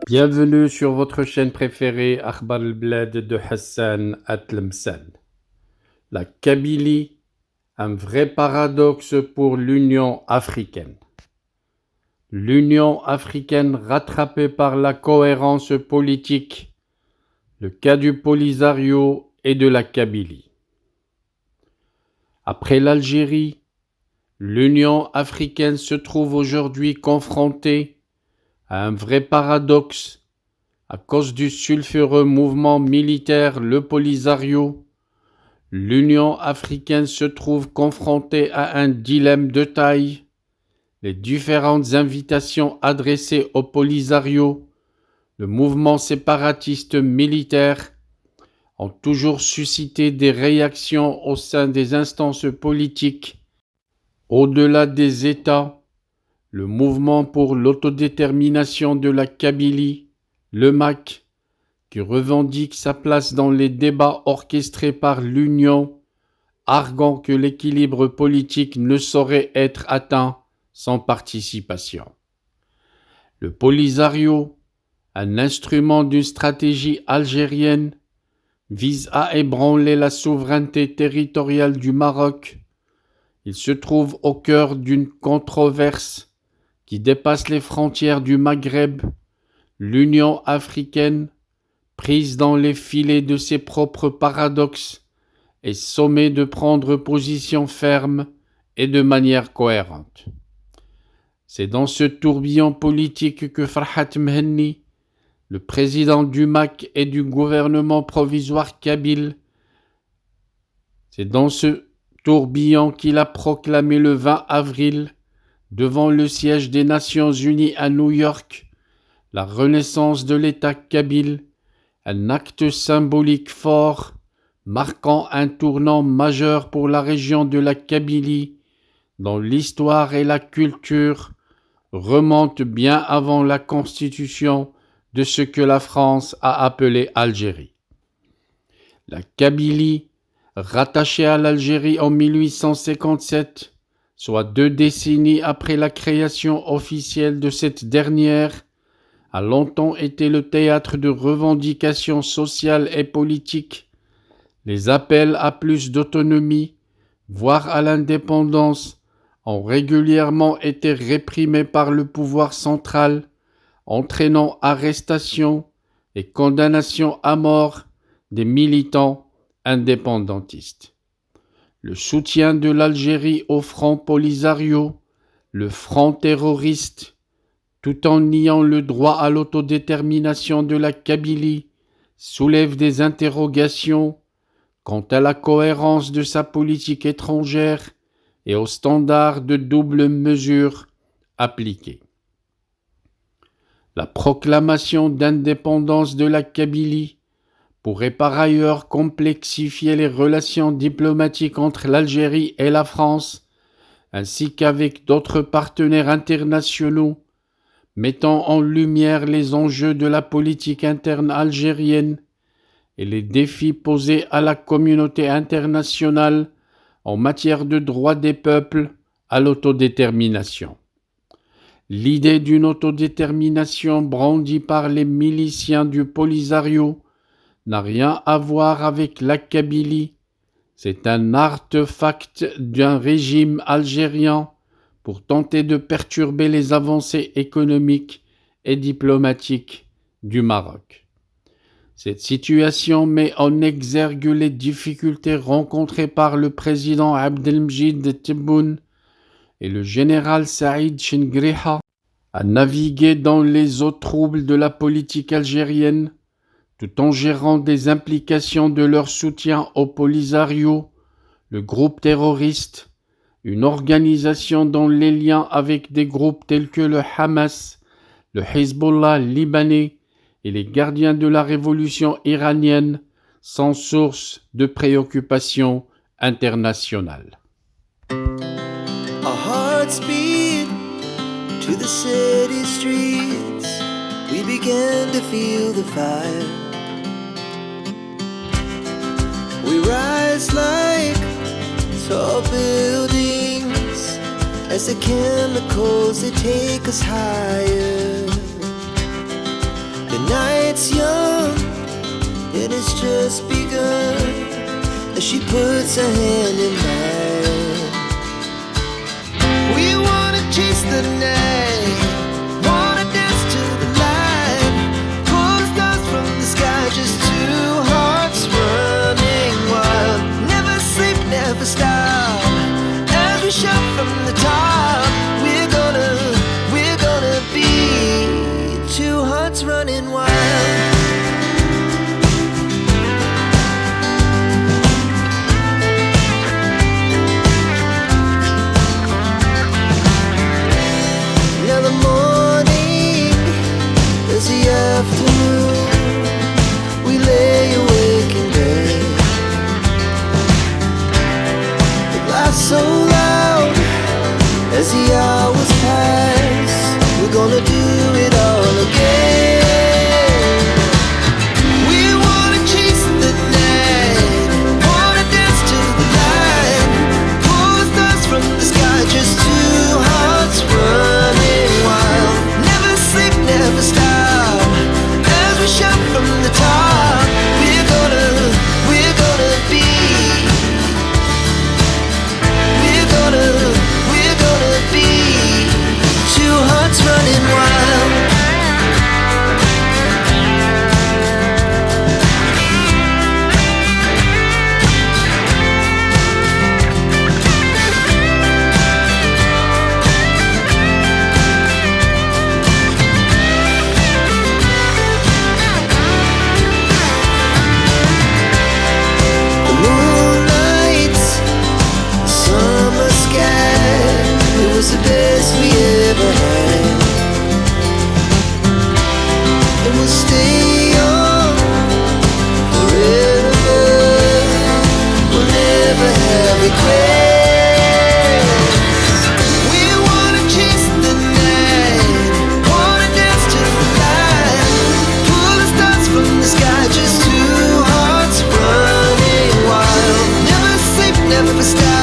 Bienvenue sur votre chaîne préférée Akhbar al-Blad de Hassan Atlemsan. La Kabylie, un vrai paradoxe pour l'Union africaine. L'Union africaine rattrapée par la cohérence politique, le cas du Polisario et de la Kabylie. Après l'Algérie, l'Union africaine se trouve aujourd'hui confrontée à un vrai paradoxe à cause du sulfureux mouvement militaire le Polisario. L'Union africaine se trouve confrontée à un dilemme de taille. Les différentes invitations adressées au Polisario, le mouvement séparatiste militaire, ont toujours suscité des réactions au sein des instances politiques. Au-delà des États, le mouvement pour l'autodétermination de la Kabylie, le MAK, qui revendique sa place dans les débats orchestrés par l'Union, arguant que l'équilibre politique ne saurait être atteint sans participation. Le Polisario, un instrument d'une stratégie algérienne, vise à ébranler la souveraineté territoriale du Maroc. Il se trouve au cœur d'une controverse qui dépasse les frontières du Maghreb. L'Union africaine, prise dans les filets de ses propres paradoxes, est sommée de prendre position ferme et de manière cohérente. C'est dans ce tourbillon politique que Farhat Mhenni, le président du MAK et du gouvernement provisoire kabyle, c'est dans ce tourbillon qu'il a proclamé le 20 avril, devant le siège des Nations Unies à New York, la renaissance de l'État kabyle, un acte symbolique fort, marquant un tournant majeur pour la région de la Kabylie, dont l'histoire et la culture remontent bien avant la constitution de ce que la France a appelé Algérie. La Kabylie, rattachée à l'Algérie en 1857, soit 2 décennies après la création officielle de cette dernière, a longtemps été le théâtre de revendications sociales et politiques. Les appels à plus d'autonomie, voire à l'indépendance, ont régulièrement été réprimés par le pouvoir central, entraînant arrestation et condamnation à mort des militants indépendantistes. Le soutien de l'Algérie au Front Polisario, le front terroriste, tout en niant le droit à l'autodétermination de la Kabylie, soulève des interrogations quant à la cohérence de sa politique étrangère et aux standards de double mesure appliqués. La proclamation d'indépendance de la Kabylie pourrait par ailleurs complexifier les relations diplomatiques entre l'Algérie et la France, ainsi qu'avec d'autres partenaires internationaux, mettant en lumière les enjeux de la politique interne algérienne et les défis posés à la communauté internationale en matière de droit des peuples à l'autodétermination. L'idée d'une autodétermination brandie par les miliciens du Polisario n'a rien à voir avec la Kabylie. C'est un artefact d'un régime algérien pour tenter de perturber les avancées économiques et diplomatiques du Maroc. Cette situation met en exergue les difficultés rencontrées par le président Abdelmjid Tebboune et le général Saïd Chengriha à naviguer dans les eaux troubles de la politique algérienne, tout en gérant des implications de leur soutien au Polisario, le groupe terroriste, une organisation dont les liens avec des groupes tels que le Hamas, le Hezbollah libanais et les gardiens de la révolution iranienne sont source de préoccupation internationale. Our hearts beat to the city streets. We began to feel the fire. We rise like tall buildings as the chemicals they take us higher. The night's young, it has just begun, as she puts her hand in mine. We wanna chase the night, wanna dance to the light, pull the stars from the sky, just two hearts running wild. Never sleep, never stop, as we shout from the top. We're gonna be two hearts running wild. Now the morning is the afternoon, we lay awake in bed. The laughs so loud as the hours pass, we're gonna do it all again. We wanna chase the night, wanna dance to the light, pull the stars from the sky, just two hearts running wild. Never sleep, never stop, as we shout from the top. We're gonna be, we're gonna be two hearts running wild. The moonlight, summer sky, it was the best we ever had. And we'll stay young forever, we'll never have regrets. We wanna chase the night, wanna dance to the light, pull the stars from the sky, just two hearts running wild. Never sleep, never stop,